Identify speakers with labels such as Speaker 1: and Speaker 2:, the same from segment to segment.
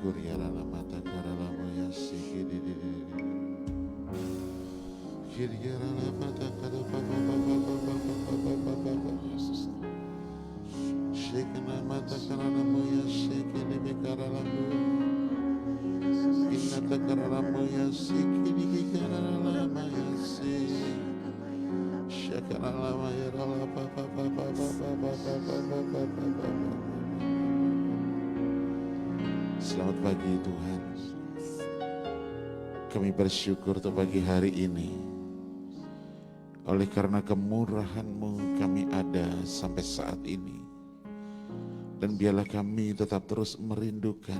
Speaker 1: Kuriara mata karala moya sikiri Kiriara mata kara baba baba baba baba baba Yesus. Shekana mata karala moya sikiri bikarala moya Inata karala moya sikiri bikarala moya sikiri Shekana moya rala baba baba baba baba baba. Selamat pagi Tuhan. Kami bersyukur untuk pagi hari ini. Oleh karena kemurahan-Mu kami ada sampai saat ini. Dan biarlah kami tetap terus merindukan.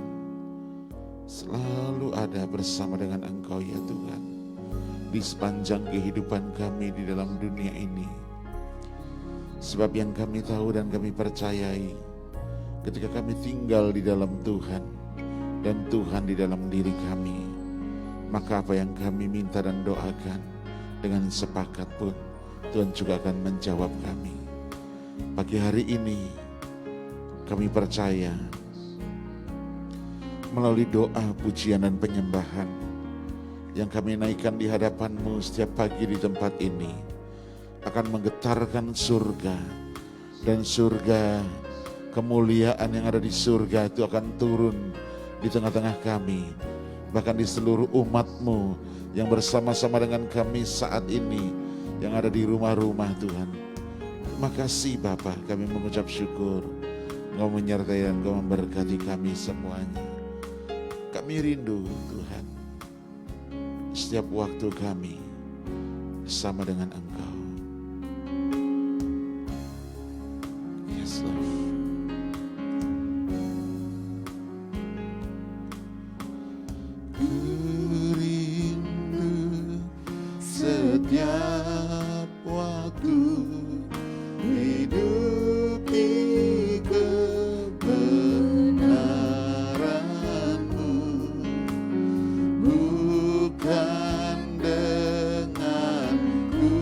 Speaker 1: Selalu ada bersama dengan Engkau ya Tuhan. Di sepanjang kehidupan kami di dalam dunia ini. Sebab yang kami tahu dan kami percayai. Ketika kami tinggal di dalam Tuhan. Dan Tuhan di dalam diri kami, maka apa yang kami minta dan doakan dengan sepakat pun Tuhan juga akan menjawab kami. Pagi hari ini kami percaya melalui doa, pujian dan penyembahan yang kami naikkan di hadapan-Mu setiap pagi di tempat ini akan menggetarkan surga, dan surga kemuliaan yang ada di surga itu akan turun di tengah-tengah kami, bahkan di seluruh umat-Mu yang bersama-sama dengan kami saat ini, yang ada di rumah-rumah Tuhan. Makasih Bapa, kami mengucap syukur, Engkau menyertai dan Engkau memberkati kami semuanya. Kami rindu Tuhan, setiap waktu kami bersama dengan Engkau. Yes Lord. Setiap waktu hidup di kebenaran-Mu, bukan dengan ku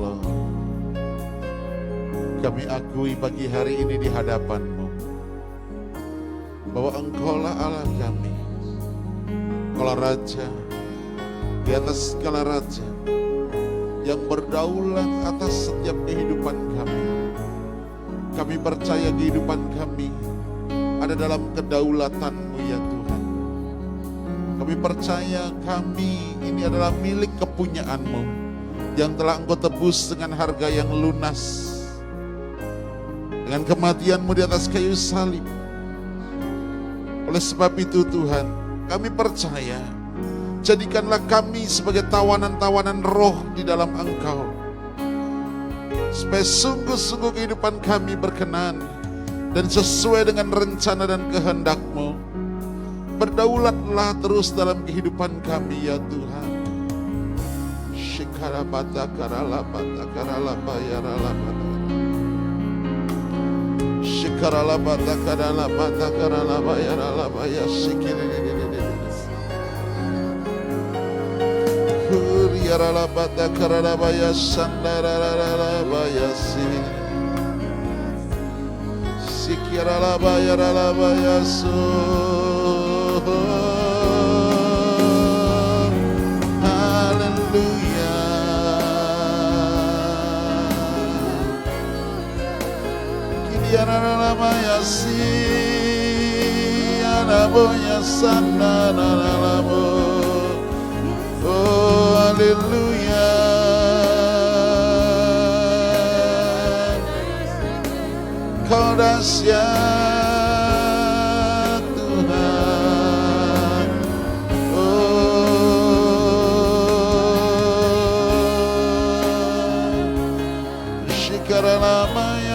Speaker 1: Lord. Kami akui pagi hari ini di hadapan-Mu bahwa Engkaulah Allah kami, Engkaulah Raja di atas segala raja, yang berdaulat atas setiap kehidupan kami. Kami percaya kehidupan kami ada dalam kedaulatan-Mu ya Tuhan. Kami percaya kami ini adalah milik kepunyaan-Mu yang telah Engkau tebus dengan harga yang lunas. Dengan kematian-Mu di atas kayu salib. Oleh sebab itu Tuhan, kami percaya, jadikanlah kami sebagai tawanan-tawanan roh di dalam Engkau. Supaya sungguh-sungguh kehidupan kami berkenan dan sesuai dengan rencana dan kehendak-Mu. Berdaulatlah terus dalam kehidupan kami ya Tuhan. Shikarabata karalabata karalabayaralabata. Shikaralabata karalabata karalabayaralabaya shikiriririririris. Kuriyaralabata karalabaya shandarararabaya si. Sikiralabayaralabaya su. Yararabaya si anaboya sana nanalabo. Oh haleluya. Kau dahsyat Tuhan. Oh shikaranamaya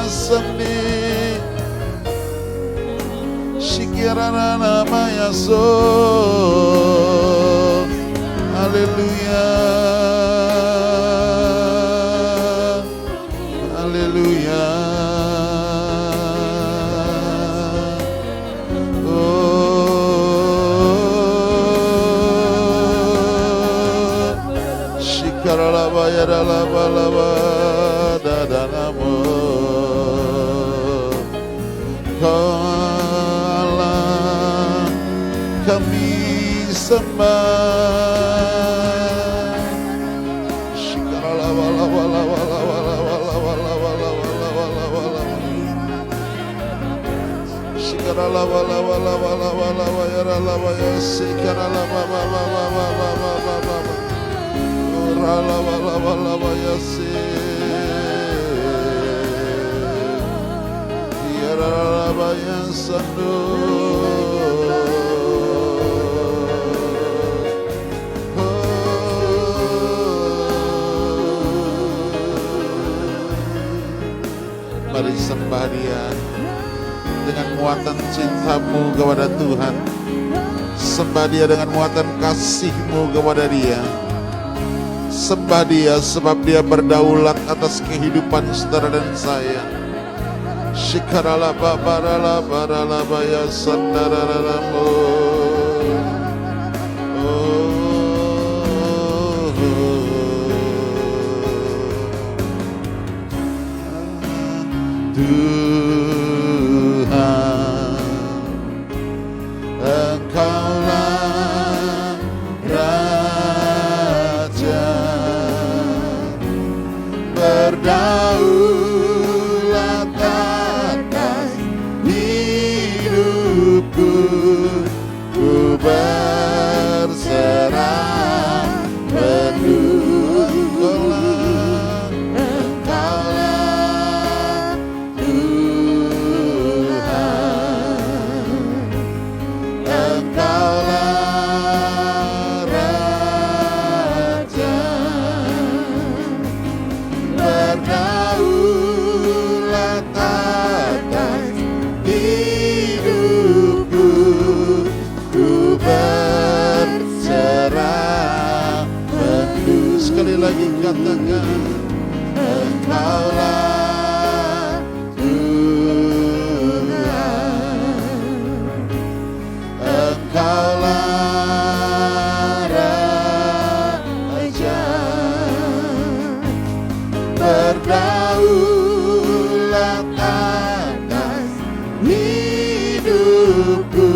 Speaker 1: Sandi Shikirana Maya So. Haleluya. Haleluya. Oh Shikarala Bayarala Balaba Dadanamo. Allah kami sembah. Shikarala wala wala wala wala wala wala wala wala wala wala. Shikarala wala wala wala wala wayarala waya shikarala baba baba baba baba baba. Urala wala wala waya si. Yaralabayan sandu. Mari sembah Dia dengan muatan cinta-Mu kepada Tuhan. Sembah Dia dengan muatan kasih-Mu kepada Dia. Sembah Dia sebab Dia berdaulat atas kehidupan saudara dan saya. Shikarala babarala barala baya sandararamo. Tuhan, Engkaulah Raja berdaulat atas hidupku, ku berserah penuh. Engkaulah Tuhan, Engkaulah Raja berdaulat atas hidupku, ku berserah penuh. Sekali lagi katakan, Engkaulah Tuhan, Engkaulah Raja berdaulat atas hidupku,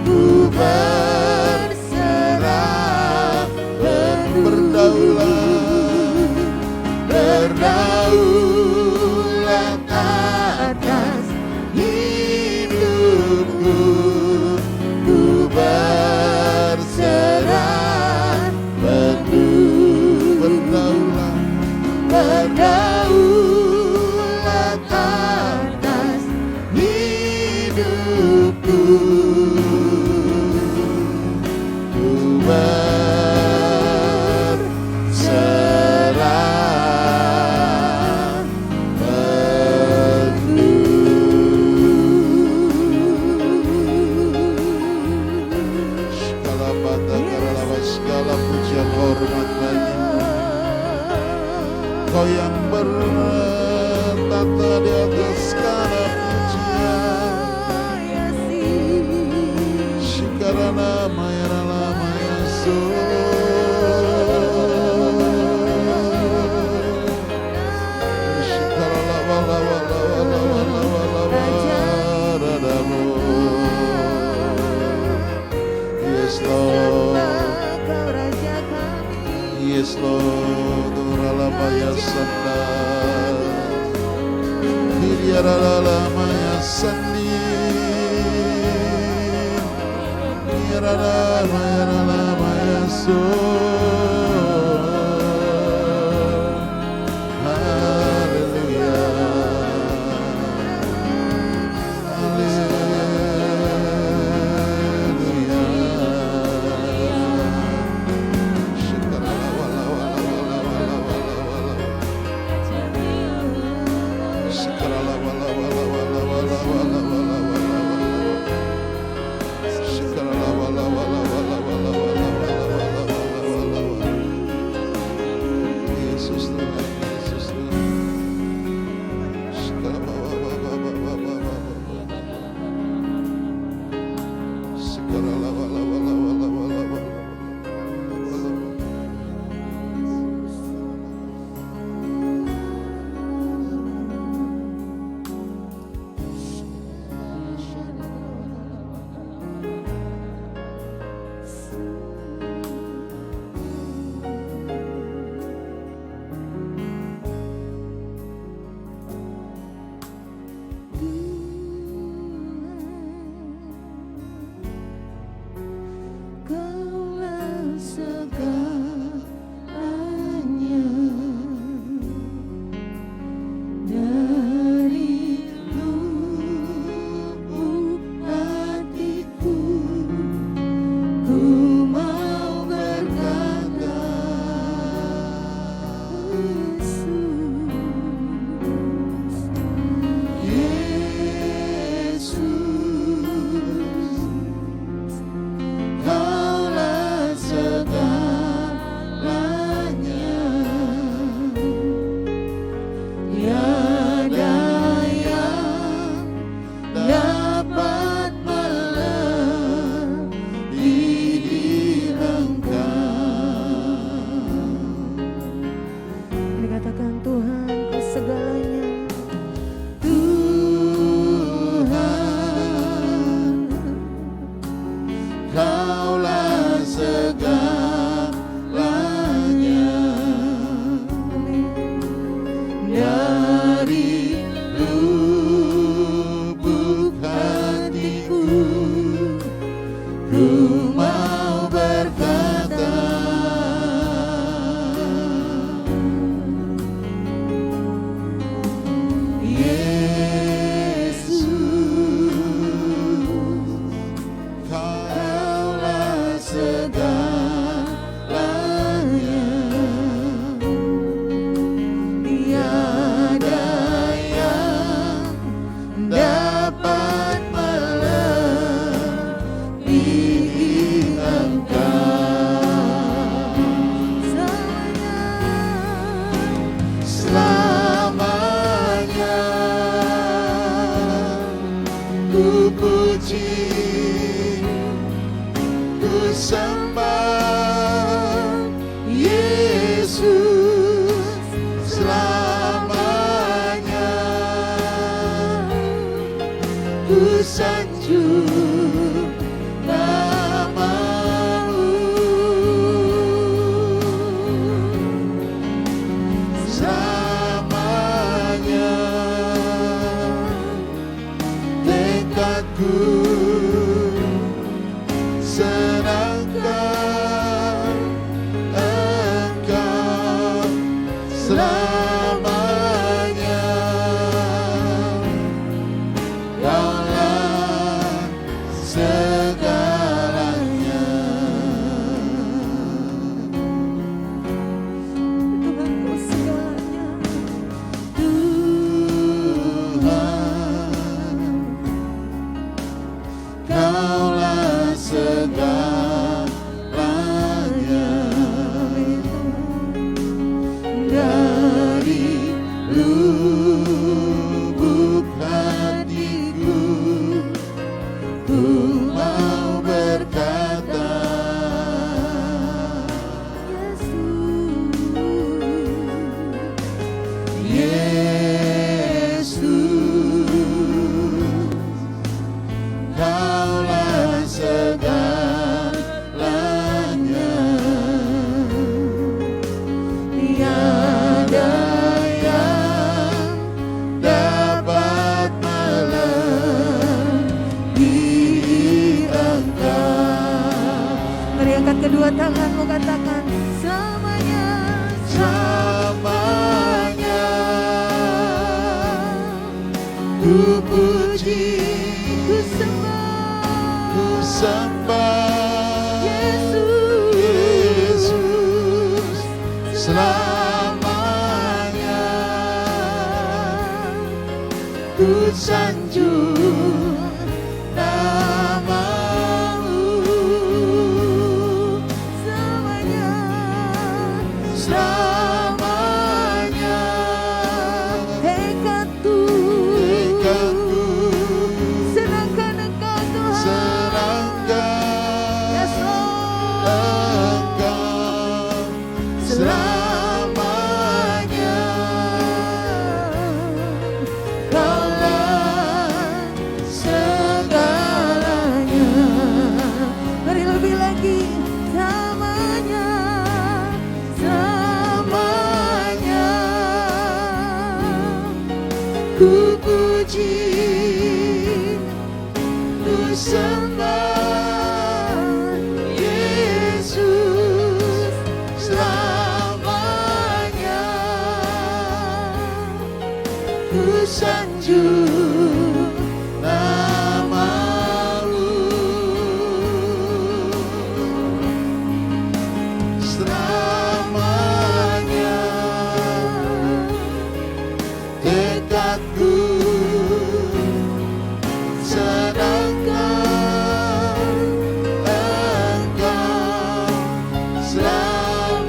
Speaker 1: ku berserah berdaulat atas hidupku, ku berserah berdaulat atas hidupku, ku berserah segala pujian hormat bagimu, Kau yang bertata di atas segala pujian. Shikarana Maya Maya Shikarala wala wala wala wala wala wala. Yes Lord, yes Lord, Maya Sanda, Hiriyarala Maya Sandi, Hiriyarala Maya So. sanjung namamu, selamanya tekadku senangkan Engkau, selamanya Kaulah segalanya.
Speaker 2: Tuhan Kau segalanya.
Speaker 1: Tuhan, Kaulah segalanya. Dari lubuk hatiku ku mau berkata, Yesus, Kaulah segalanya. Tiada yang dapat melebihi Engkau.
Speaker 2: Mari angkat kedua tanganmu, katakan selamanya.
Speaker 1: Selamanya ku puji,
Speaker 2: Ku sembah
Speaker 1: ku sembah
Speaker 2: Yesus.
Speaker 1: Yesus, selamanya ku sanjung namamu,
Speaker 2: Selamanya.
Speaker 1: selamanya
Speaker 2: Tekadku
Speaker 1: tekadku
Speaker 2: senangkan Engkau Tuhan.
Speaker 1: senangkan
Speaker 2: Yes, Lord.
Speaker 1: Engkau, selamanya Kaulah segalanya.
Speaker 2: Mari lebih lagi. Selamanya.
Speaker 1: Selamanya ku puji, ku sembah Yesus, selamanya ku sanjung namamu, selamanya tekadku senangkan Engkau, selamanya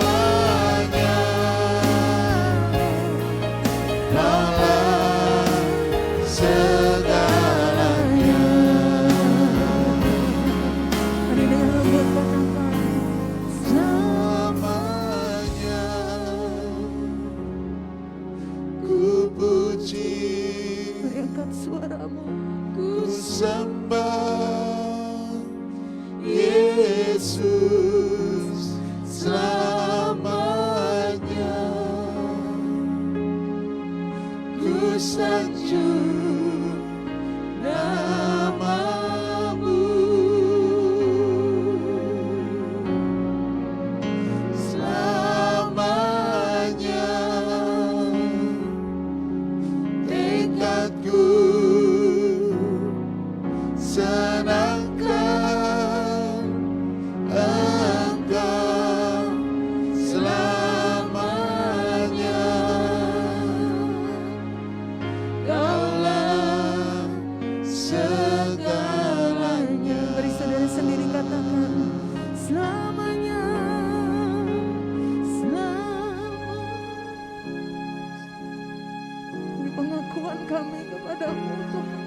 Speaker 1: Kaulah segalanya.
Speaker 2: Mari dengan lembut katakan
Speaker 1: Selamanya ku puji,
Speaker 2: Mari angkat suaramu.
Speaker 1: ku sembah Yesus, selamanya ku sanjung namamu, selamanya tekadku senangkan Engkau, selamanya Kaulah segalanya.
Speaker 2: Beri saudara sendiri katakan selamanya. Ini pengakuan kami kepadamu Tuhan.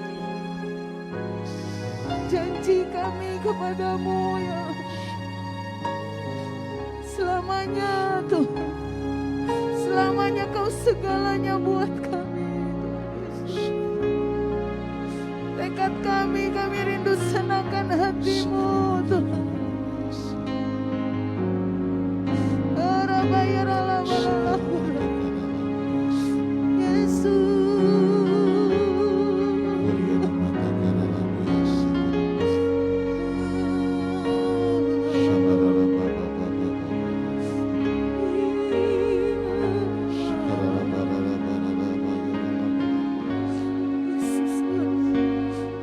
Speaker 2: Janji kami kepadamu ya. Selamanya Tuhan. Selamanya Kau segalanya buat kami Tuhan Yesus. dekat kami rindu senangkan hatimu Tuhan.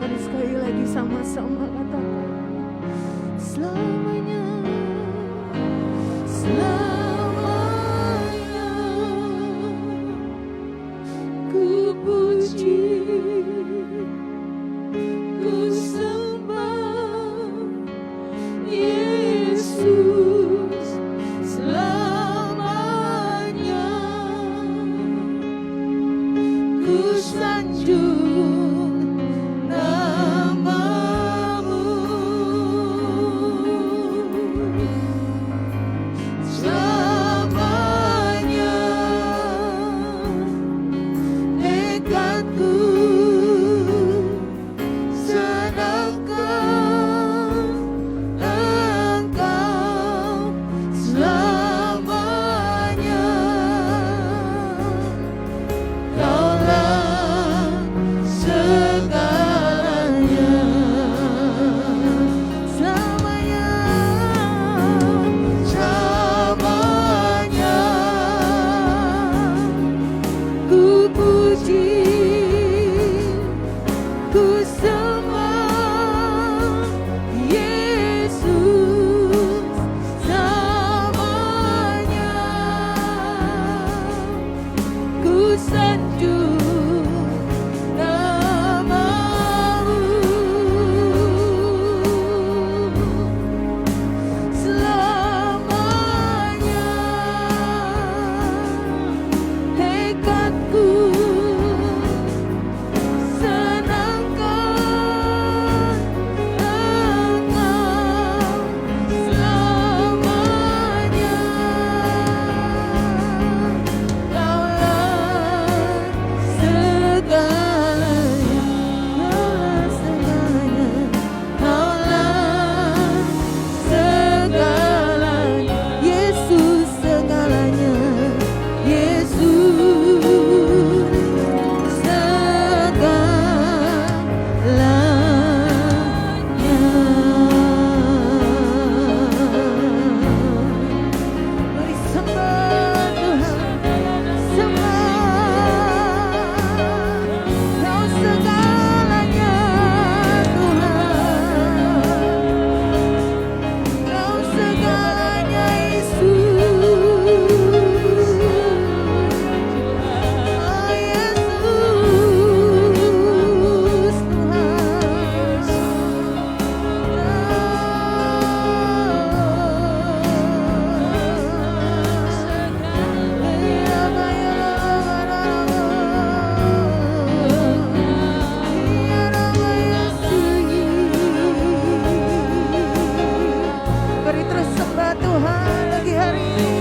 Speaker 2: Mari sekali lagi sama-sama katakan selamanya, selamanya ku puji, ku sembah Yesus selamanya, ku sanjung namamu selamanya, tekadku senangkan Engkau selamanya, Kaulah segalanya, selamanya, selamanya ku puji, ku sembah Yesus selamanya, ku sanjung namamu selamanya, tekadku senangkan Engkau selamanya, Kaulah segalanya, Kaulah segalanya, Yesus segalanya, Yesus mari sembah Tuhan, sembah Kau segalanya Tuhan, Kau segalanya Yesus, oh Yesus Beri terus sembah Tuhan lagi hari ini.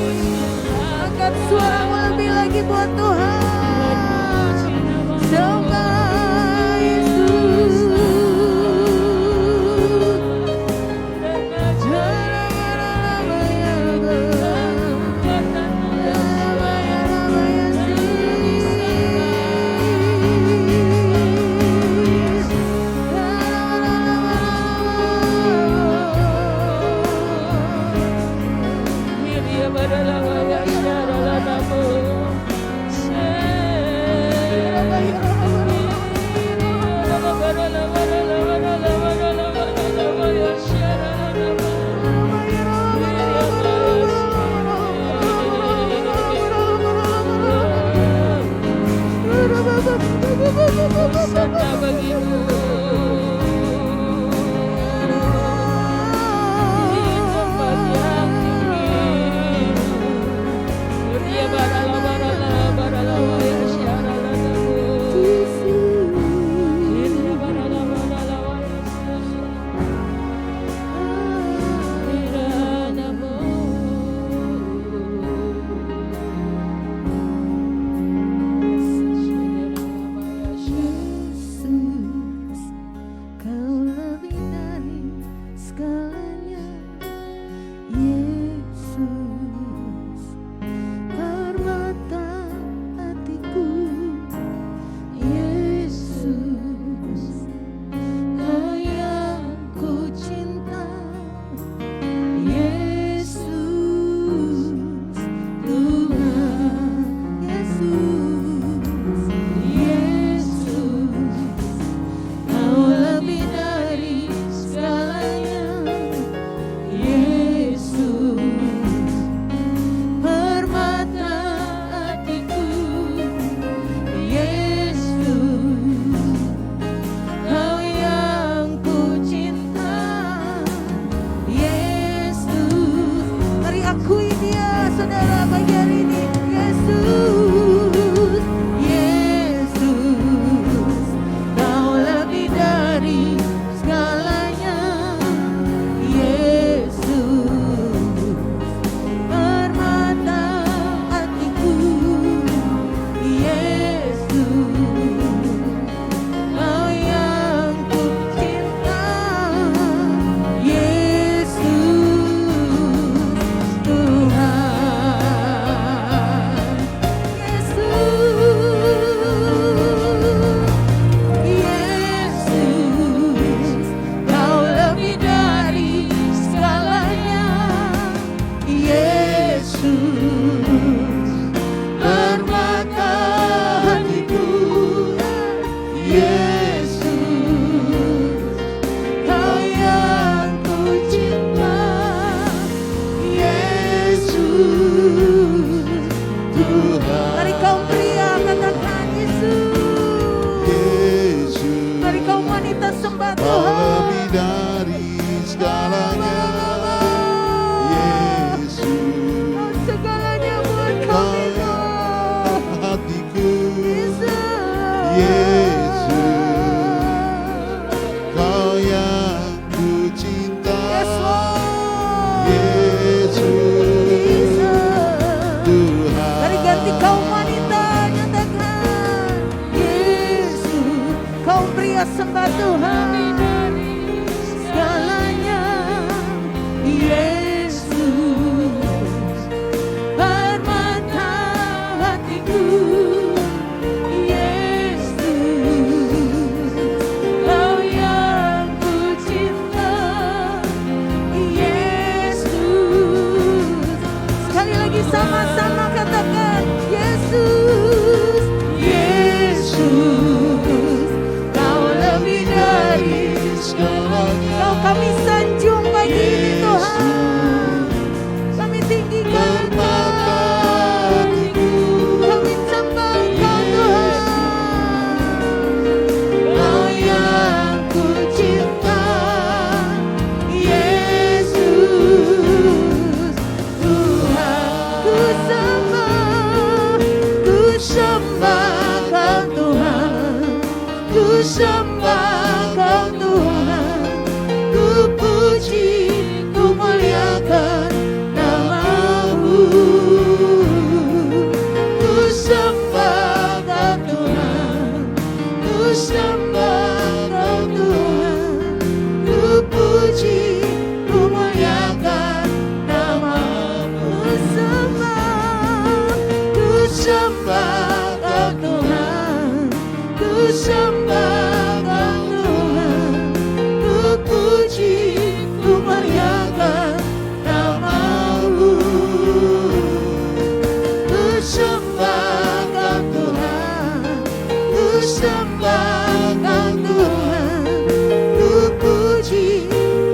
Speaker 2: Angkat suaramu lebih lagi buat Tuhan. Sembah Yesus. sembah
Speaker 1: Kau
Speaker 2: Tuhan.
Speaker 1: lebih dari segalanya, Yesus.
Speaker 2: Kau segalanya buat
Speaker 1: Kau
Speaker 2: kami
Speaker 1: yang
Speaker 2: Tuhan.
Speaker 1: hatiku,
Speaker 2: Yesus.
Speaker 1: Yesus. Kau yang ku cinta,
Speaker 2: Yes, Lord.
Speaker 1: Yesus. Tuhan.
Speaker 2: Mari ganti kaum wanita, nyatakan Yesus. Kaum pria sembah Tuhan. Segalanya Yesus. Permata hatiku, Yesus. Kau yang ku cinta, Yesus. Sekali lagi sama-sama katakan Yesus, Yesus. Kau lebih dari
Speaker 1: segalanya,
Speaker 2: Kau kami sanjung pagi ini Tuhan. Kami tinggikan
Speaker 1: permata hatiku,
Speaker 2: kami sembah Engkau Tuhan. Kau yang ku cinta, Yesus. Tuhan ku sembah Kau Tuhan. Ku sembah Kau Tuhan. Ku puji, ku muliakan nama-Mu. Ku sembah Kau Tuhan. Ku sembah Kau Tuhan. Ku puji, ku muliakan nama-Mu. Ku sembah Kau Tuhan. Ku sembah Kau Tuhan. Ku puji, ku muliakan nama-Mu. Ku sembah Kau Tuhan. Ku sembah Kau Tuhan. Ku puji,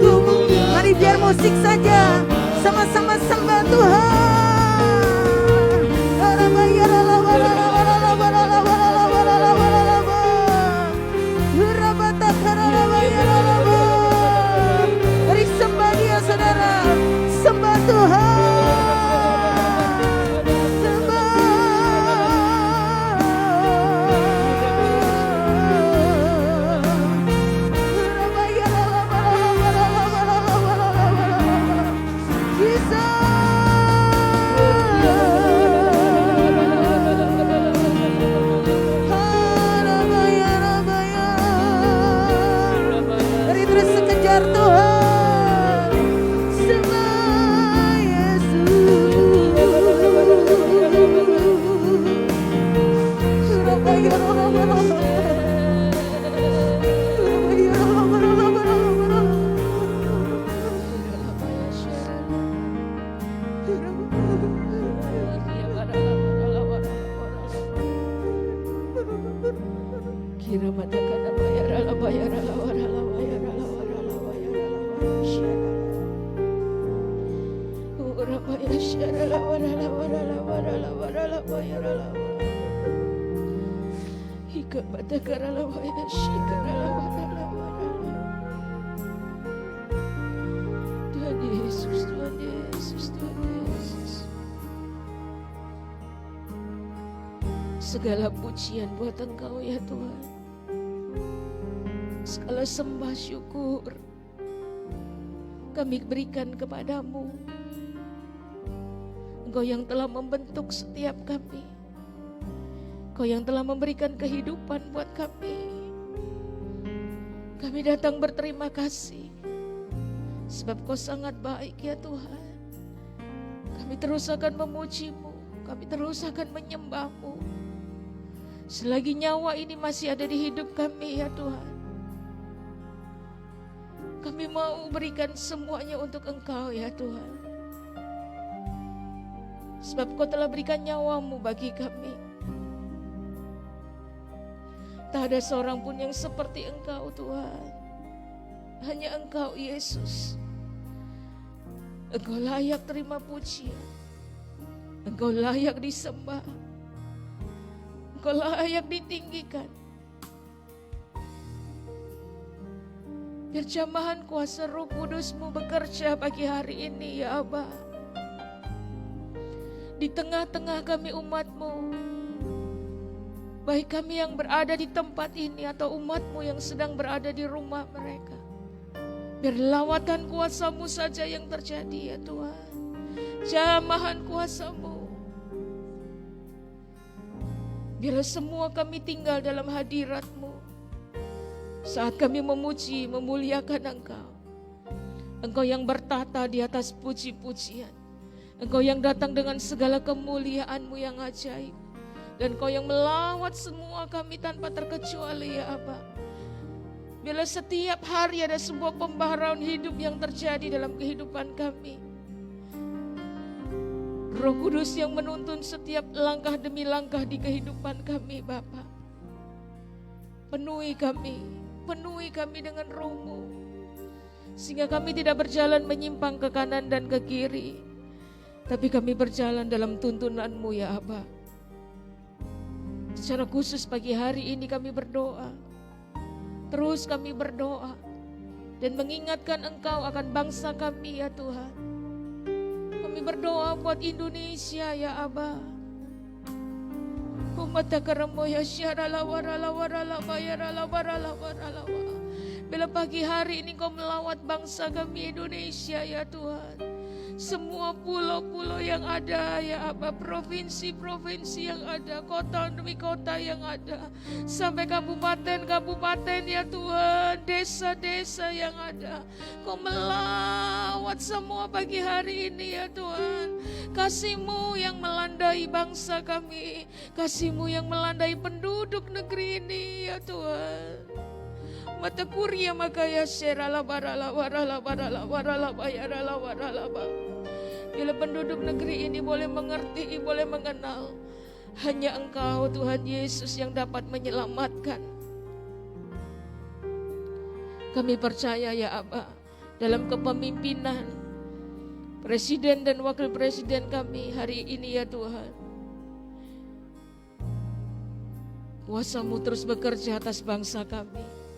Speaker 2: ku muliakan. Mari biar musik saja, sama-sama sembah Tuhan. Mari sembah Dia saudara, sembah Tuhan, Mari terus sekejar Tuhan, sembah Yesus. Kira mata kana bayar ala bayar ala bayar ala bayar ala bayar ala bayar ora bayar syara ala bayar ala bayar ala bayar ala bayar ala bayar ala hika mata kana ala bayar syara ala bayar ala bayar. Tuhan Yesus, Tuhan Yesus, Tuhan Yesus. Segala pujian buat Engkau ya Tuhan. Segala sembah syukur kami berikan kepadamu. Engkau yang telah membentuk setiap kami. Engkau yang telah memberikan kehidupan buat kami. Kami datang berterima kasih. Sebab Kau sangat baik ya Tuhan. Kami terus akan memuji-Mu. Kami terus akan menyembah-Mu. Selagi nyawa ini masih ada di hidup kami ya Tuhan. Kami mau berikan semuanya untuk Engkau ya Tuhan. Sebab Kau telah berikan nyawa-Mu bagi kami. Tak ada seorang pun yang seperti Engkau Tuhan. Hanya Engkau Yesus. Engkau layak terima pujian. Engkau layak disembah. Engkau layak ditinggikan. Biar jamahan kuasa Roh Kudus-Mu bekerja pagi hari ini ya Aba. Di tengah-tengah kami umat-Mu, baik kami yang berada di tempat ini atau umat-Mu yang sedang berada di rumah mereka. Biar lawatan kuasa-Mu saja yang terjadi ya Tuhan. Jamahan kuasa-Mu. Biar semua kami tinggal dalam hadirat-Mu. Saat kami memuji, memuliakan Engkau. Engkau yang bertata di atas puji-pujian. Engkau yang datang dengan segala kemuliaan-Mu yang ajaib. Dan Engkau yang melawat semua kami tanpa terkecuali ya Aba. Bila setiap hari ada sebuah pembaharuan hidup yang terjadi dalam kehidupan kami. Roh Kudus yang menuntun setiap langkah demi langkah di kehidupan kami Bapa. Penuhi kami dengan Roh-Mu. Sehingga kami tidak berjalan menyimpang ke kanan dan ke kiri. Tapi kami berjalan dalam tuntunan-Mu ya Aba. Secara khusus pagi hari ini kami berdoa. Terus kami berdoa. Dan mengingatkan Engkau akan bangsa kami ya Tuhan. Kami berdoa buat Indonesia ya Aba. Bila pagi hari ini Kau melawat bangsa kami Indonesia ya Tuhan. Semua pulau-pulau yang ada ya Aba, provinsi-provinsi yang ada, kota demi kota yang ada, sampai kabupaten-kabupaten ya Tuhan, desa-desa yang ada. Kau melawat semua pagi hari ini ya Tuhan. Kasih-Mu yang melandai bangsa kami, Kasih-Mu yang melandai penduduk negeri ini ya Tuhan. Mata kuria makaya serala barala warala barala warala bayarala warala ba. Bila penduduk negeri ini boleh mengerti, boleh mengenal, hanya Engkau Tuhan Yesus yang dapat menyelamatkan. Kami percaya ya Aba, dalam kepemimpinan Presiden dan Wakil Presiden kami hari ini ya Tuhan. Kuasa-Mu terus bekerja atas bangsa kami.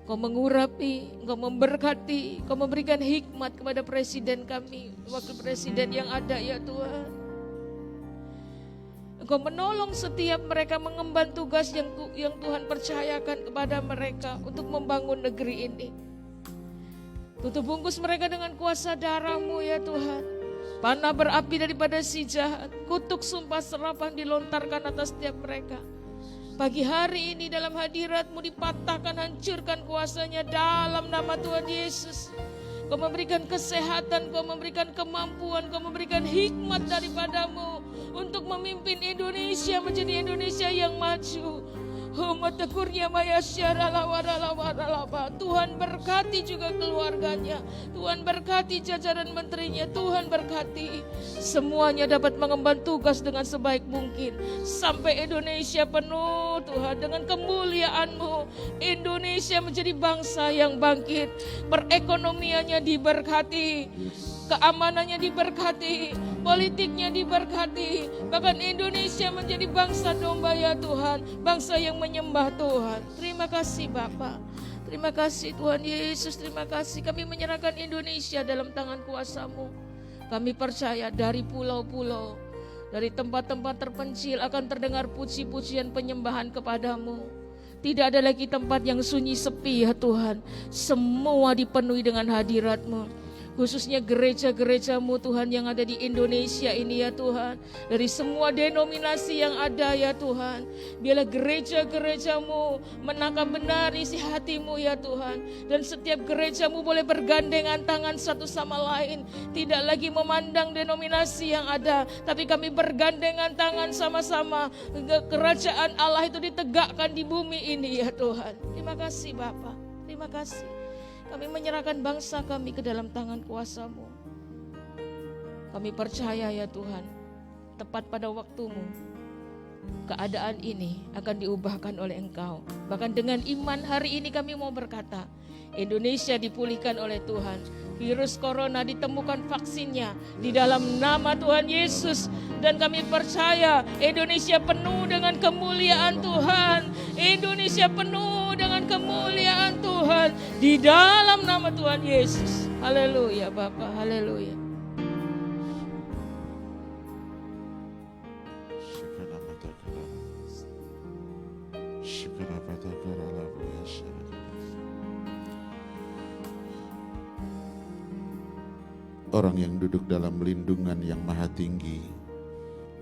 Speaker 2: Kau mengurapi, Kau memberkati, Kau memberikan hikmat kepada presiden kami, wakil presiden yang ada ya Tuhan. Engkau menolong setiap mereka mengemban tugas yang Tuhan percayakan kepada mereka untuk membangun negeri ini. Tutup bungkus mereka dengan kuasa darah-Mu ya Tuhan. Panah berapi daripada si jahat, kutuk sumpah serapah dilontarkan atas setiap mereka. Pagi hari ini dalam hadirat-Mu dipatahkan, hancurkan kuasanya dalam nama Tuhan Yesus. Kau memberikan kesehatan, Kau memberikan kemampuan, Kau memberikan hikmat daripada-Mu untuk memimpin Indonesia menjadi Indonesia yang maju. Tuhan berkati juga keluarganya, Tuhan berkati jajaran menterinya, Tuhan berkati semuanya dapat mengemban tugas dengan sebaik mungkin sampai Indonesia penuh Tuhan dengan kemuliaan-Mu. Indonesia menjadi bangsa yang bangkit, perekonomiannya diberkati, keamanannya diberkati, politiknya diberkati, bahkan Indonesia menjadi bangsa domba ya Tuhan, bangsa yang menyembah Tuhan. Terima kasih Bapa, terima kasih Tuhan Yesus, terima kasih. Kami menyerahkan Indonesia dalam tangan kuasa-Mu. Kami percaya dari pulau-pulau, dari tempat-tempat terpencil akan terdengar puji-pujian penyembahan kepada-Mu. Tidak ada lagi tempat yang sunyi sepi ya Tuhan, semua dipenuhi dengan hadirat-Mu. Khususnya gereja-gereja-Mu Tuhan yang ada di Indonesia ini ya Tuhan. Dari semua denominasi yang ada ya Tuhan. Biarlah gereja-gereja-Mu menangkap benar isi hati-Mu ya Tuhan. Dan setiap gereja-Mu boleh bergandengan tangan satu sama lain. Tidak lagi memandang denominasi yang ada, tapi kami bergandengan tangan sama-sama. Kerajaan Allah itu ditegakkan di bumi ini ya Tuhan. Terima kasih Bapa, terima kasih. Kami menyerahkan bangsa kami ke dalam tangan kuasa-Mu. Kami percaya ya Tuhan, tepat pada waktu-Mu, keadaan ini akan diubahkan oleh Engkau. Bahkan dengan iman hari ini kami mau berkata, Indonesia dipulihkan oleh Tuhan. Virus corona ditemukan vaksinnya di dalam nama Tuhan Yesus. Dan kami percaya Indonesia penuh dengan kemuliaan Tuhan. Indonesia penuh dengan kemuliaan Tuhan di dalam nama Tuhan Yesus. Haleluya Bapa, haleluya.
Speaker 1: Orang yang duduk dalam lindungan yang maha tinggi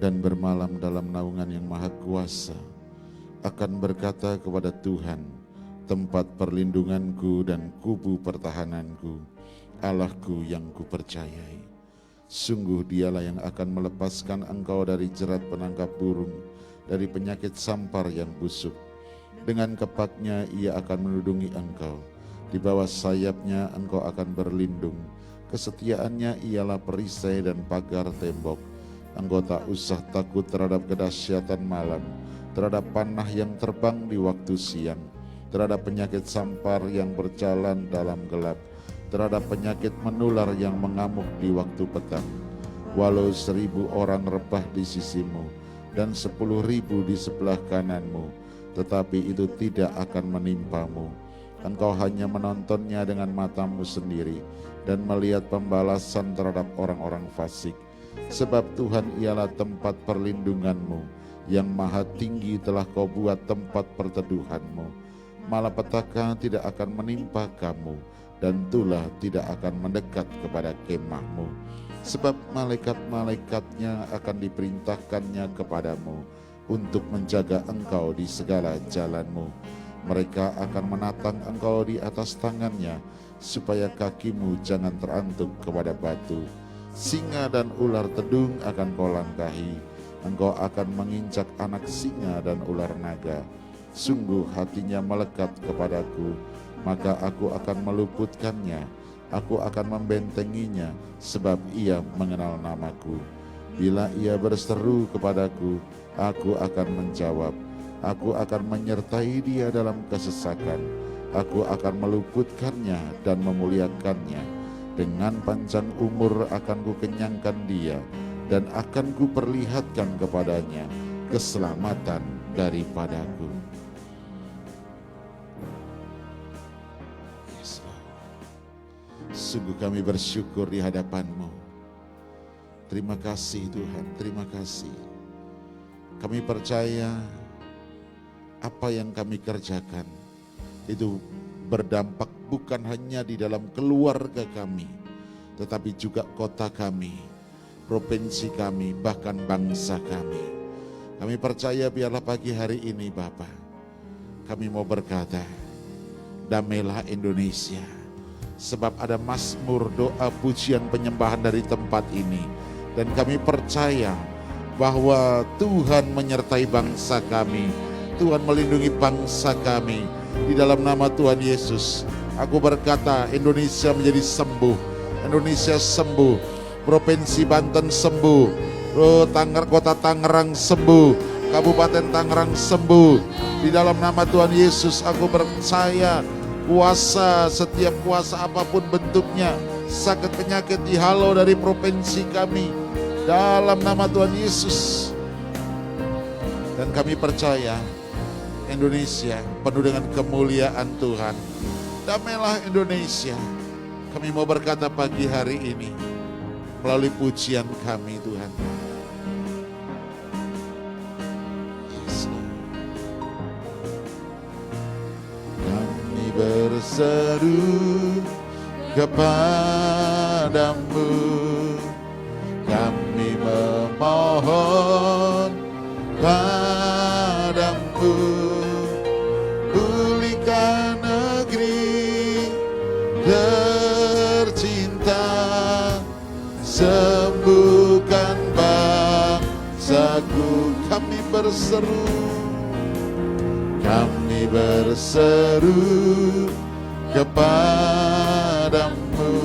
Speaker 1: dan bermalam dalam naungan yang maha kuasa akan berkata kepada Tuhan, tempat perlindunganku dan kubu pertahananku, Allahku yang kupercayai. Sungguh dialah yang akan melepaskan engkau dari jerat penangkap burung, dari penyakit sampar yang busuk. Dengan kepaknya ia akan menudungi engkau, di bawah sayapnya engkau akan berlindung. Kesetiaannya ialah perisai dan pagar tembok. Engkau tak usah takut terhadap kedahsyatan malam, terhadap panah yang terbang di waktu siang, terhadap penyakit sampar yang berjalan dalam gelap, terhadap penyakit menular yang mengamuk di waktu petang. Walau 1000 orang rebah di sisimu dan 10.000 di sebelah kananmu, tetapi itu tidak akan menimpamu. Engkau hanya menontonnya dengan matamu sendiri dan melihat pembalasan terhadap orang-orang fasik. Sebab Tuhan ialah tempat perlindunganmu, yang maha tinggi telah kau buat tempat perteduhanmu. Malapetaka tidak akan menimpa kamu, dan tulah tidak akan mendekat kepada kemahmu. Sebab malaikat-malaikatnya akan diperintahkannya kepadamu untuk menjaga engkau di segala jalanmu. Mereka akan menatang engkau di atas tangannya, supaya kakimu jangan terantuk kepada batu. Singa dan ular tedung akan kau langkahi. Engkau akan menginjak anak singa dan ular naga. Sungguh hatinya melekat kepadaku, maka aku akan meluputkannya. Aku akan membentenginya, sebab ia mengenal namaku. Bila ia berseru kepadaku, aku akan menjawab. Aku akan menyertai dia dalam kesesakan. Aku akan meluputkannya dan memuliakannya. Dengan panjang umur akan kukenyangkan dia, dan akan kuperlihatkan kepadanya keselamatan daripadaku. Yes, sungguh kami bersyukur di hadapan-Mu. Terima kasih Tuhan, terima kasih. Kami percaya apa yang kami kerjakan itu berdampak bukan hanya di dalam keluarga kami, tetapi juga kota kami, provinsi kami, bahkan bangsa kami. Kami percaya biarlah pagi hari ini Bapa, kami mau berkata, damailah Indonesia. Sebab ada mazmur, doa, pujian, penyembahan dari tempat ini. Dan kami percaya bahwa Tuhan menyertai bangsa kami, Tuhan melindungi bangsa kami. Di dalam nama Tuhan Yesus, aku berkata Indonesia menjadi sembuh, Indonesia sembuh, Provinsi Banten sembuh, Kota Tangerang sembuh, Kabupaten Tangerang sembuh. Di dalam nama Tuhan Yesus aku percaya kuasa, setiap kuasa apapun bentuknya, sakit penyakit dihalau dari provinsi kami dalam nama Tuhan Yesus. Dan kami percaya Indonesia penuh dengan kemuliaan Tuhan. Damailah Indonesia. Kami mau berkata pagi hari ini melalui pujian kami Tuhan. Yes, kami berseru kepadamu, kami memohon padamu, pulihkan negeri tercinta, sembuhkan bangsaku. Kami berseru kepadamu,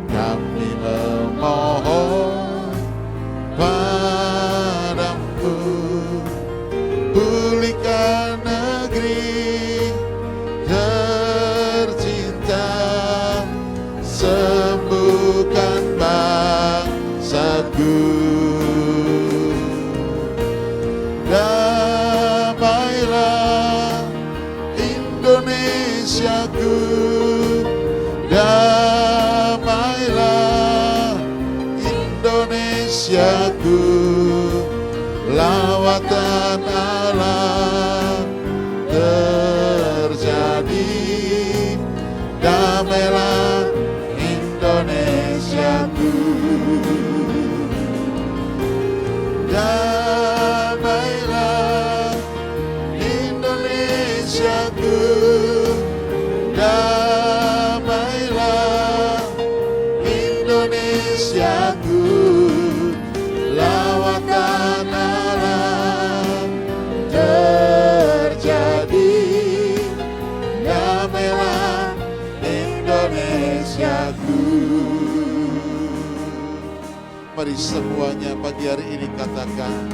Speaker 1: kami memohon padamu, pulihkan negeri tercinta, sembuhkan bangsaku. Damailah Indonesiaku, damailah Indonesiaku, lawatan Allah terjadi, damailah Indonesiaku, damailah Indonesiaku, damailah Indonesiaku, lawatan Allah terjadi, damailah Indonesiaku. Mari semuanya pagi hari ini katakan,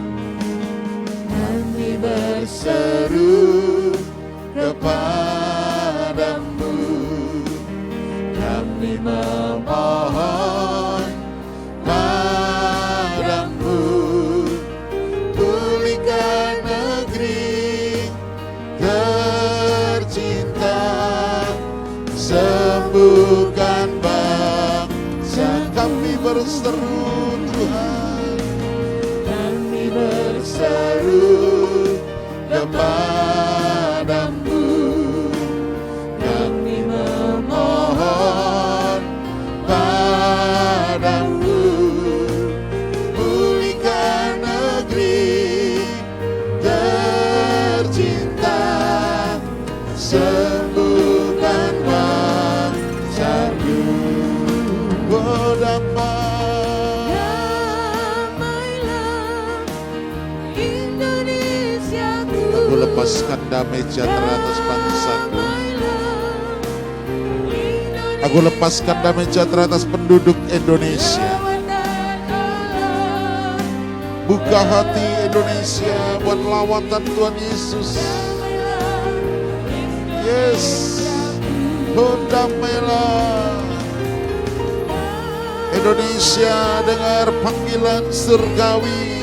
Speaker 1: kami berseru kepadamu, kami memohon padamu, pulihkan negeri tercinta, sembuhkan bangsa. Kami berseru Tuhan, kami berseru kepadamu, kami memohon padamu, pulihkan negeri tercinta, sembuhkan bangsaku. Oh, Aku lepaskan damai sejahtera atas bangsaku. Aku lepaskan damai sejahtera atas penduduk Indonesia. Buka hati Indonesia buat lawatan Tuhan Yesus. Yes, oh damailah Indonesia, dengar panggilan surgawi.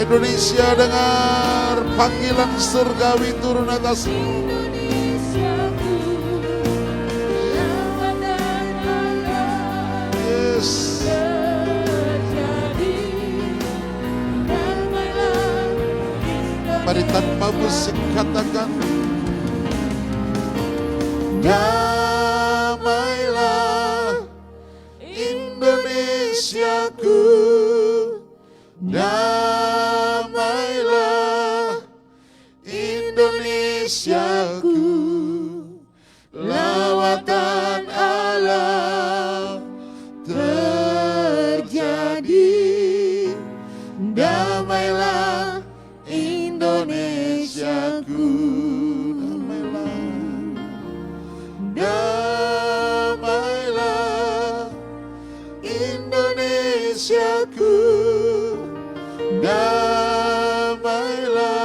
Speaker 1: Indonesia, dengar panggilan surgawi turun atasmu. Yes. Mari tanpa musik katakan, damailah Indonesiaku, damailah Indonesiaku, lawatan Allah terjadi, damailah Indonesiaku, damailah Indonesiaku, damailah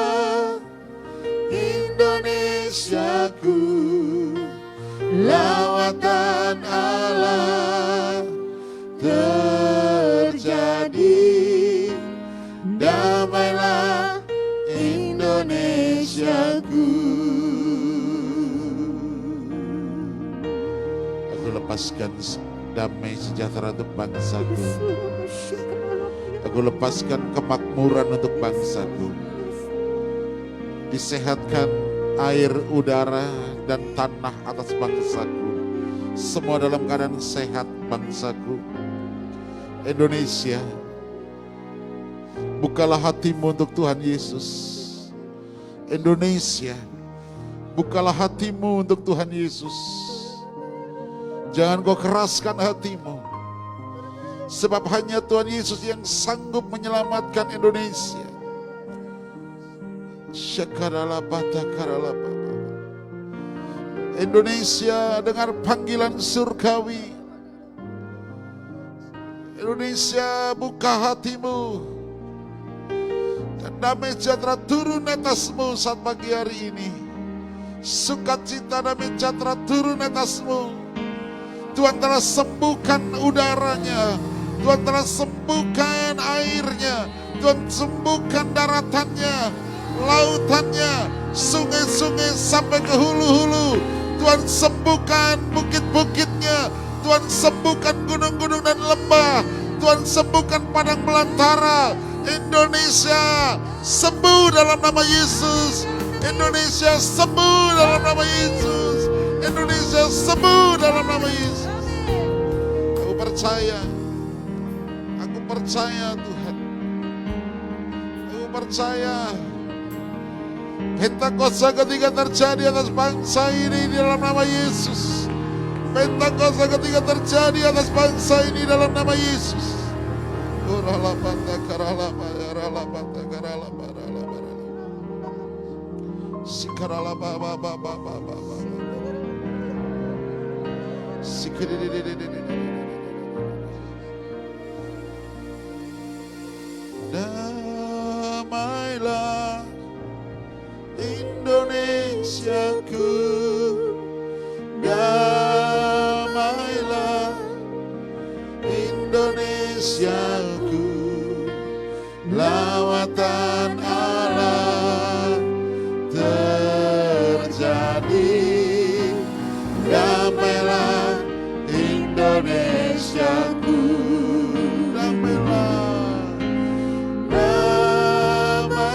Speaker 1: Indonesiaku, lawatan Allah terjadi, damailah Indonesiaku. Aku lepaskan damai sejahtera untuk bangsaku. Aku lepaskan kemakmuran untuk bangsaku. Disehatkan air, udara, dan tanah atas bangsaku. Semua dalam keadaan sehat bangsaku. Indonesia, bukalah hatimu untuk Tuhan Yesus. Indonesia, bukalah hatimu untuk Tuhan Yesus. Jangan kau keraskan hatimu. Sebab hanya Tuhan Yesus yang sanggup menyelamatkan Indonesia. Indonesia, dengar panggilan surgawi. Indonesia, buka hatimu. Dan damai sejahtera turun atasmu saat pagi hari ini. Sukacita damai sejahtera turun atasmu. Tuhan telah sembuhkan udaranya. Tuhan telah sembuhkan airnya. Tuhan sembuhkan daratannya, lautannya, sungai-sungai sampai ke hulu-hulu. Tuhan sembuhkan bukit-bukitnya, Tuhan sembuhkan gunung-gunung dan lembah, Tuhan sembuhkan padang belantara. Indonesia sembuh dalam nama Yesus. Indonesia sembuh dalam nama Yesus. Indonesia sembuh dalam nama Yesus. Aku percaya Tuhan. Aku percaya Pentakosta ketika terjadi atas bangsa ini di dalam nama Yesus. Pentakosta ketika terjadi atas bangsa ini dalam nama Yesus. Damailah Indonesiaku, damailah Indonesiaku, lawatan Allah terjadi. Damailah Indonesiaku, damailah, damailah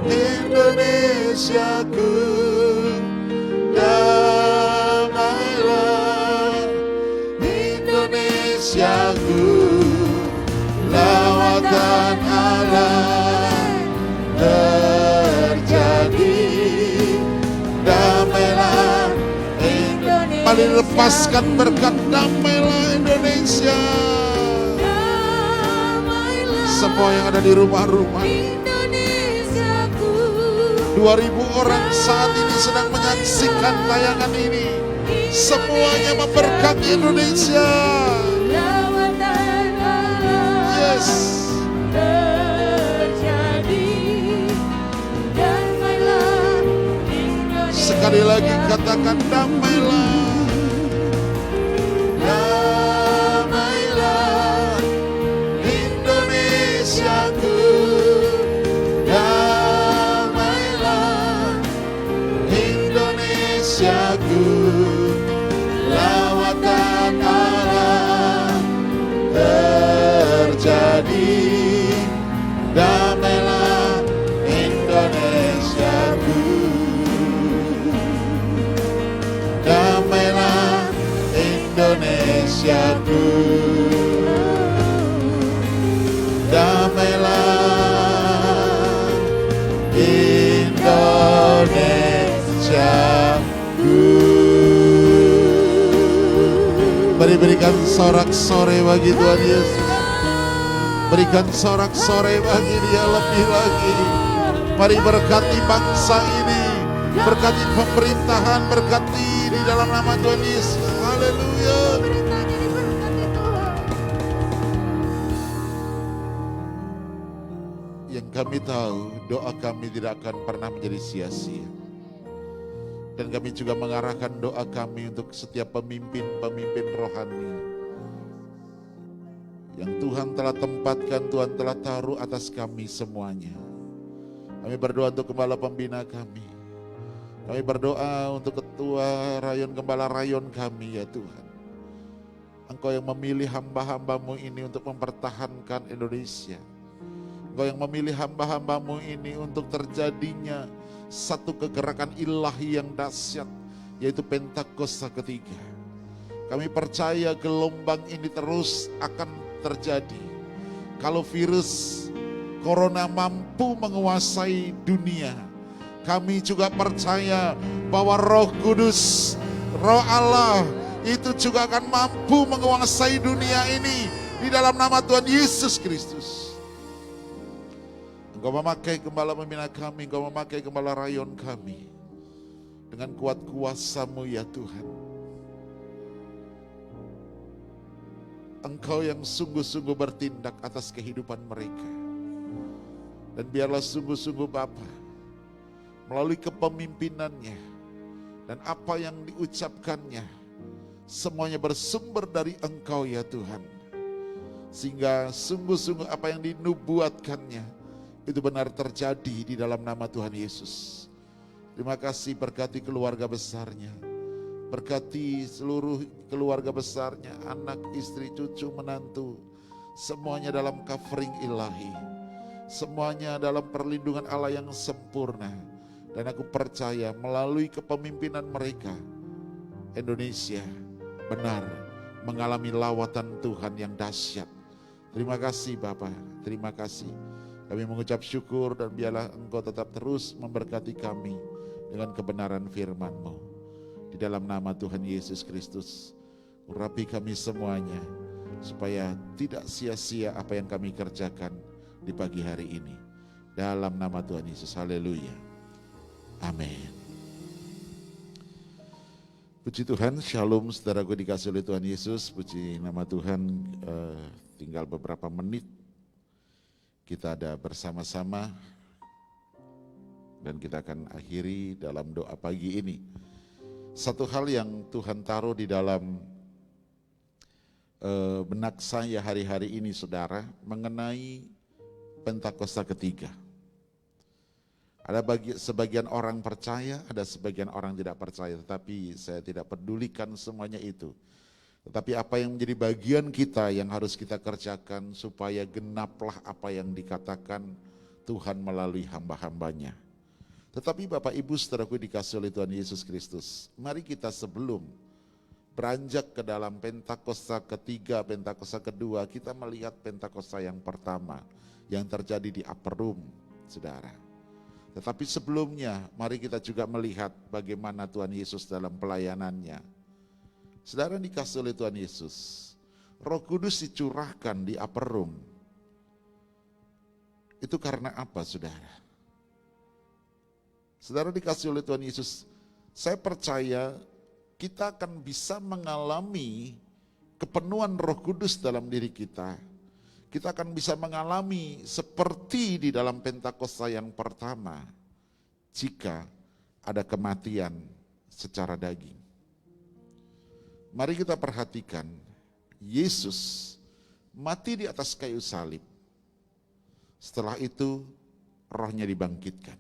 Speaker 1: Indonesiaku, damailah Indonesiaku, lawatan Allah terjadi. Damailah Indonesia. Mari lepaskan berkat, damailah Indonesia. Semua yang ada di rumah-rumah, 2000 orang saat ini sedang menyaksikan tayangan ini. Semuanya memberkati Indonesia. Yes. Sekali lagi katakan damailah. Damailah Indonesiaku, damailah Indonesiaku, lawatan Allah terjadi. Damailah Indonesiaku, damailah Indonesiaku, damailah Indonesiaku. Mari berikan sorak-sorai bagi Tuhan Yesus. Berikan sorak-sorai bagi Dia lebih lagi. Mari berkati bangsa ini, berkati pemerintahan, berkati di dalam nama Tuhan Yesus. Haleluya. Yang kami tahu, doa kami tidak akan pernah menjadi sia-sia. Dan kami juga mengarahkan doa kami untuk setiap pemimpin-pemimpin rohani yang Tuhan telah tempatkan, Tuhan telah taruh atas kami semuanya. Kami berdoa untuk gembala pembina kami. Kami berdoa untuk ketua rayon, gembala rayon kami ya Tuhan. Engkau yang memilih hamba-hambamu ini untuk mempertahankan Indonesia. Engkau yang memilih hamba-hambamu ini untuk terjadinya satu kegerakan ilahi yang dahsyat, yaitu Pentakosta ketiga. Kami percaya gelombang ini terus akan terjadi. Kalau virus corona mampu menguasai dunia, kami juga percaya bahwa Roh Kudus, Roh Allah itu juga akan mampu menguasai dunia ini di dalam nama Tuhan Yesus Kristus. Engkau memakai gembala pembina kami, Engkau memakai gembala rayon kami dengan kuat kuasa-Mu ya Tuhan. Engkau yang sungguh-sungguh bertindak atas kehidupan mereka. Dan biarlah sungguh-sungguh Bapa, melalui kepemimpinannya dan apa yang diucapkannya, semuanya bersumber dari Engkau ya Tuhan. Sehingga sungguh-sungguh apa yang dinubuatkannya, itu benar terjadi di dalam nama Tuhan Yesus. Terima kasih, berkati keluarga besarnya. Berkati seluruh keluarga besarnya, anak, istri, cucu, menantu. Semuanya dalam covering ilahi. Semuanya dalam perlindungan Allah yang sempurna. Dan aku percaya melalui kepemimpinan mereka, Indonesia benar mengalami lawatan Tuhan yang dahsyat. Terima kasih Bapa, terima kasih. Kami mengucap syukur dan biarlah Engkau tetap terus memberkati kami dengan kebenaran firman-Mu. Di dalam nama Tuhan Yesus Kristus, urapi kami semuanya supaya tidak sia-sia apa yang kami kerjakan di pagi hari ini. Dalam nama Tuhan Yesus, haleluya. Amin. Puji Tuhan, shalom saudaraku dikasih oleh Tuhan Yesus. Puji nama Tuhan, tinggal beberapa menit kita ada bersama-sama dan kita akan akhiri dalam doa pagi ini. Satu hal yang Tuhan taruh di dalam benak saya hari-hari ini saudara, mengenai Pentakosta ketiga. Ada sebagian orang percaya, ada sebagian orang tidak percaya, tetapi saya tidak pedulikan semuanya itu. Tetapi apa yang menjadi bagian kita yang harus kita kerjakan supaya genaplah apa yang dikatakan Tuhan melalui hamba-hambanya. Tetapi Bapak Ibu saudaraku dikasih oleh Tuhan Yesus Kristus, mari kita sebelum beranjak ke dalam Pentakosta ketiga, Pentakosta kedua, kita melihat Pentakosta yang pertama yang terjadi di Upper Room, saudara. Tetapi sebelumnya, mari kita juga melihat bagaimana Tuhan Yesus dalam pelayanannya. Saudara dikasih oleh Tuhan Yesus, Roh Kudus dicurahkan di Upper Room. Itu karena apa, saudara? Saudara dikasih oleh Tuhan Yesus, saya percaya kita akan bisa mengalami kepenuhan Roh Kudus dalam diri kita. Kita akan bisa mengalami seperti di dalam Pentakosta yang pertama jika ada kematian secara daging. Mari kita perhatikan, Yesus mati di atas kayu salib. Setelah itu rohnya dibangkitkan.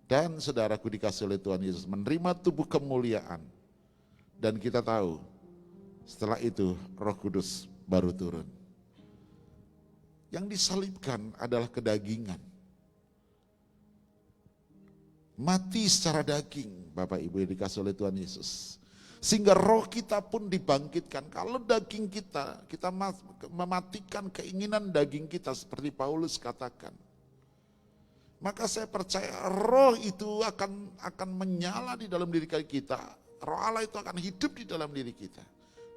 Speaker 1: Dan saudaraku dikasih oleh Tuhan Yesus menerima tubuh kemuliaan. Dan kita tahu setelah itu Roh Kudus baru turun. Yang disalibkan adalah kedagingan. Mati secara daging, Bapak Ibu yang dikasih oleh Tuhan Yesus. Sehingga roh kita pun dibangkitkan. Kalau daging kita mematikan keinginan daging kita seperti Paulus katakan. Maka saya percaya roh itu akan menyala di dalam diri kita. Roh Allah itu akan hidup di dalam diri kita.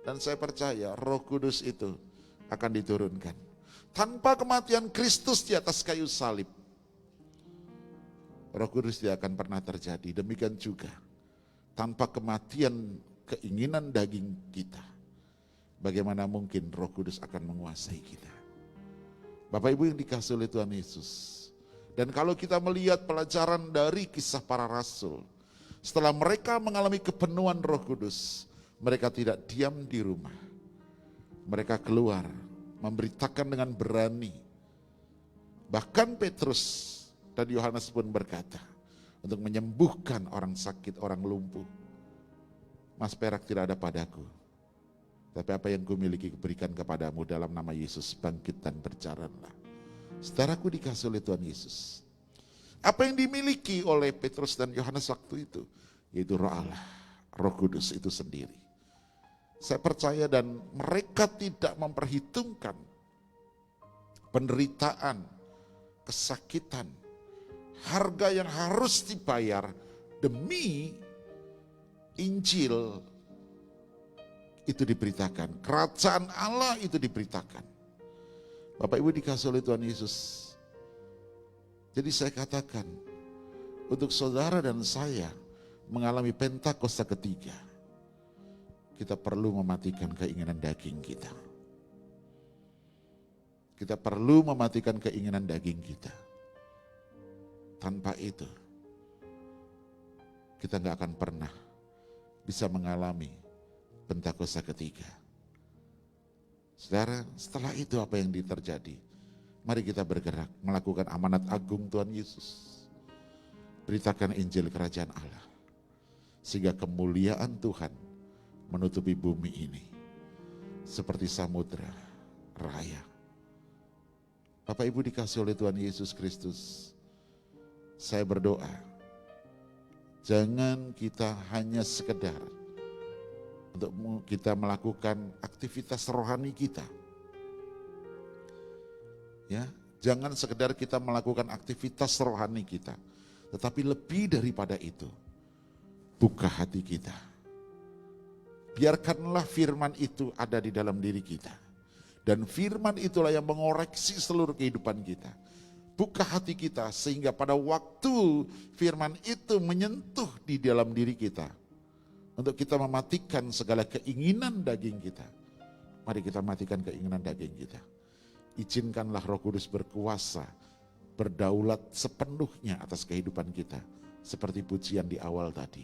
Speaker 1: Dan saya percaya Roh Kudus itu akan diturunkan. Tanpa kematian Kristus di atas kayu salib, Roh Kudus tidak akan pernah terjadi. Demikian juga tanpa kematian keinginan daging kita, bagaimana mungkin Roh Kudus akan menguasai kita. Bapak Ibu yang dikasihi oleh Tuhan Yesus. Dan kalau kita melihat pelajaran dari kisah para rasul, setelah mereka mengalami kepenuhan Roh Kudus, mereka tidak diam di rumah. Mereka keluar, memberitakan dengan berani. Bahkan Petrus dan Yohanes pun berkata, untuk menyembuhkan orang sakit, orang lumpuh. Mas perak tidak ada padaku, tapi apa yang kumiliki kuberikan kepadamu, dalam nama Yesus bangkit dan berjalanlah. Saudaraku dikasih oleh Tuhan Yesus. Apa yang dimiliki oleh Petrus dan Yohanes waktu itu, yaitu Roh Allah, Roh Kudus itu sendiri. Saya percaya dan mereka tidak memperhitungkan penderitaan, kesakitan, harga yang harus dibayar demi Injil itu diberitakan. Kerajaan Allah itu diberitakan. Bapak Ibu dikasih oleh Tuhan Yesus. Jadi saya katakan, untuk saudara dan saya mengalami Pentakosta ketiga, kita perlu mematikan keinginan daging kita. Kita perlu mematikan keinginan daging kita. Tanpa itu, kita gak akan pernah bisa mengalami Pentakosta ketiga. Saudara, setelah itu apa yang terjadi? Mari kita bergerak melakukan amanat agung Tuhan Yesus. Beritakan Injil Kerajaan Allah. Sehingga kemuliaan Tuhan menutupi bumi ini. Seperti samudra raya. Bapak Ibu dikasih oleh Tuhan Yesus Kristus. Saya berdoa. Jangan kita hanya sekedar untuk kita melakukan aktivitas rohani kita. Ya, jangan sekedar kita melakukan aktivitas rohani kita, tetapi lebih daripada itu, buka hati kita. Biarkanlah firman itu ada di dalam diri kita. Dan firman itulah yang mengoreksi seluruh kehidupan kita. Buka hati kita sehingga pada waktu firman itu menyentuh di dalam diri kita, untuk kita mematikan segala keinginan daging kita. Mari kita matikan keinginan daging kita. Izinkanlah Roh Kudus berkuasa, berdaulat sepenuhnya atas kehidupan kita. Seperti pujian di awal tadi.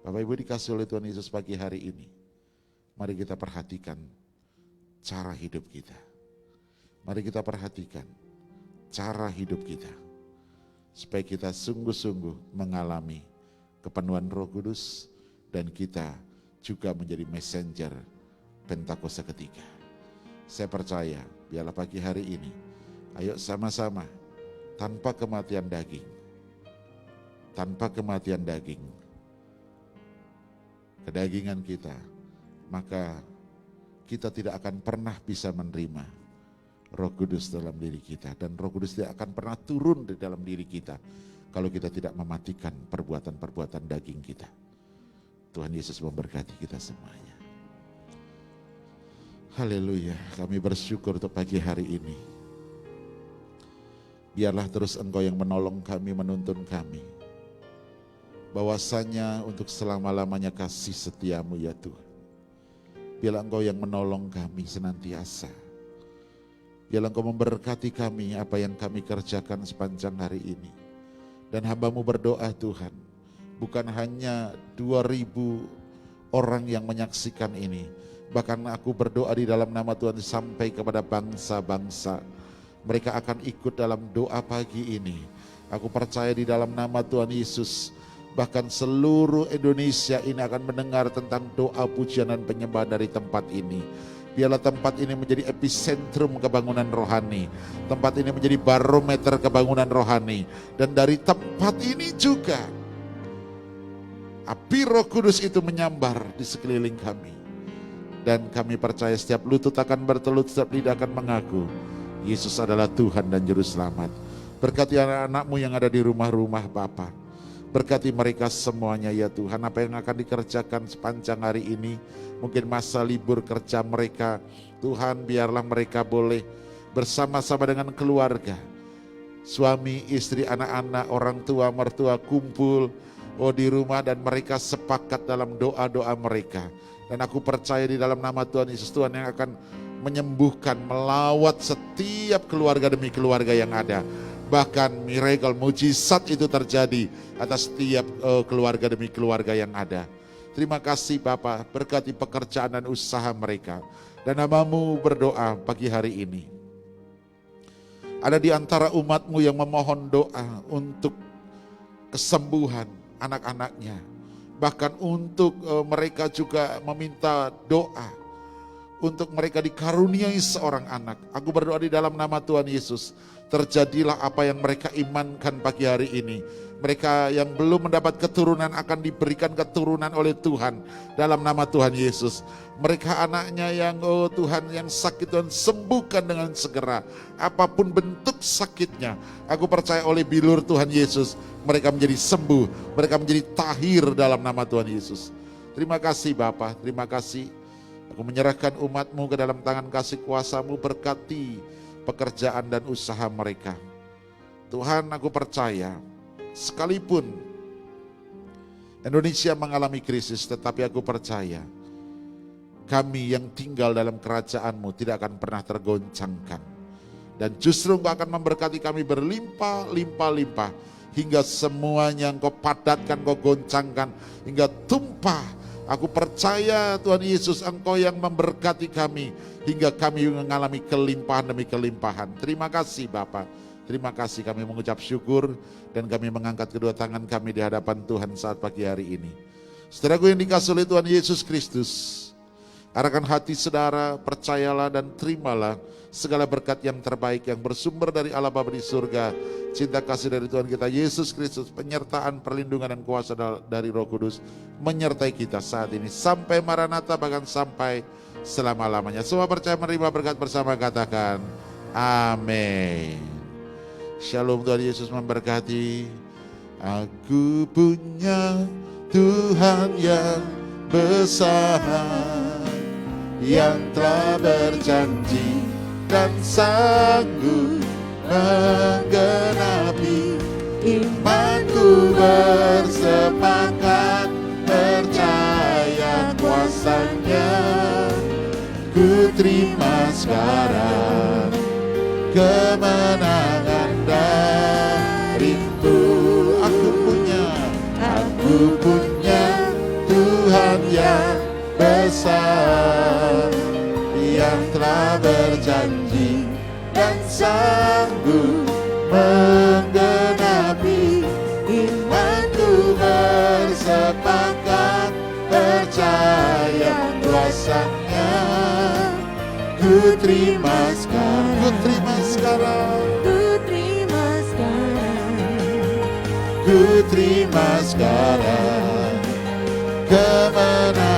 Speaker 1: Bapak Ibu dikasih oleh Tuhan Yesus pagi hari ini. Mari kita perhatikan cara hidup kita. Mari kita perhatikan cara hidup kita. Supaya kita sungguh-sungguh mengalami kepenuhan Roh Kudus. Dan kita juga menjadi messenger Pentakosta ketiga. Saya percaya, biarlah pagi hari ini, ayo sama-sama, tanpa kematian daging, kedagingan kita, maka kita tidak akan pernah bisa menerima Roh Kudus dalam diri kita. Dan Roh Kudus tidak akan pernah turun di dalam diri kita, kalau kita tidak mematikan perbuatan-perbuatan daging kita. Tuhan Yesus memberkati kita semuanya. Haleluya, kami bersyukur untuk pagi hari ini. Biarlah terus Engkau yang menolong kami, menuntun kami. Bahwasanya untuk selama-lamanya kasih setiamu ya Tuhan. Biarlah Engkau yang menolong kami senantiasa. Biarlah Engkau memberkati kami apa yang kami kerjakan sepanjang hari ini. Dan hamba-Mu berdoa Tuhan, bukan hanya 2.000 orang yang menyaksikan ini, bahkan aku berdoa di dalam nama Tuhan sampai kepada bangsa-bangsa. Mereka akan ikut dalam doa pagi ini. Aku percaya di dalam nama Tuhan Yesus, bahkan seluruh Indonesia ini akan mendengar tentang doa pujian dan penyembahan dari tempat ini. Biarlah tempat ini menjadi epicentrum kebangunan rohani. Tempat ini menjadi barometer kebangunan rohani. Dan dari tempat ini juga api Roh Kudus itu menyambar di sekeliling kami. Dan kami percaya setiap lutut akan bertelut, setiap lidah akan mengaku Yesus adalah Tuhan dan Juru Selamat. Berkati anak-anak-Mu yang ada di rumah-rumah Bapa. Berkati mereka semuanya ya Tuhan. Apa yang akan dikerjakan sepanjang hari ini, mungkin masa libur kerja mereka, Tuhan biarlah mereka boleh bersama-sama dengan keluarga, suami, istri, anak-anak, orang tua, mertua kumpul di rumah, dan mereka sepakat dalam doa-doa mereka. Dan aku percaya di dalam nama Tuhan Yesus, Tuhan yang akan menyembuhkan, melawat setiap keluarga demi keluarga yang ada. Bahkan miracle, mujizat itu terjadi atas setiap keluarga demi keluarga yang ada. Terima kasih Bapa, berkati pekerjaan dan usaha mereka. Dan nama-Mu berdoa pagi hari ini. Ada di antara umat-Mu yang memohon doa untuk kesembuhan anak-anaknya. Bahkan untuk mereka juga meminta doa untuk mereka dikaruniai seorang anak. Aku berdoa di dalam nama Tuhan Yesus, terjadilah apa yang mereka imankan pagi hari ini. Mereka yang belum mendapat keturunan akan diberikan keturunan oleh Tuhan dalam nama Tuhan Yesus. Mereka anaknya yang Tuhan yang sakit, Tuhan sembuhkan dengan segera. Apapun bentuk sakitnya, aku percaya oleh bilur Tuhan Yesus, mereka menjadi sembuh, mereka menjadi tahir dalam nama Tuhan Yesus. Terima kasih Bapa, terima kasih. Aku menyerahkan umat-Mu ke dalam tangan kasih kuasa-Mu, berkati pekerjaan dan usaha mereka. Tuhan, aku percaya sekalipun Indonesia mengalami krisis, tetapi aku percaya kami yang tinggal dalam kerajaan-Mu tidak akan pernah tergoncangkan. Dan justru Engkau akan memberkati kami berlimpah-limpah, hingga semuanya Engkau padatkan, Engkau goncangkan, hingga tumpah Aku percaya Tuhan Yesus, Engkau yang memberkati kami hingga kami mengalami kelimpahan demi kelimpahan. Terima kasih Bapa. Terima kasih, kami mengucap syukur dan kami mengangkat kedua tangan kami di hadapan Tuhan saat pagi hari ini. Saudaraku yang dikasihi oleh Tuhan Yesus Kristus, arahkan hati saudara, percayalah dan terimalah segala berkat yang terbaik yang bersumber dari Allah Bapa di surga, cinta kasih dari Tuhan kita Yesus Kristus, penyertaan, perlindungan dan kuasa dari Roh Kudus menyertai kita saat ini sampai Maranatha, bahkan sampai selama-lamanya. Semua percaya menerima berkat bersama, katakan amin. Shalom, Tuhan Yesus memberkati. Aku punya Tuhan yang besar, yang telah berjanji dan sanggup menggenapi. Imanku bersepakat percaya kuasa-Nya. Ku terima sekarang kemenangan darimu. Aku punya Tuhan yang besar, yang telah berjanji dan sanggup menggenapi. Imanku bersepakat percaya kuasa-Nya. Ku terima sekarang, ku terima sekarang, ku terima sekarang, ku terima sekarang kemenangan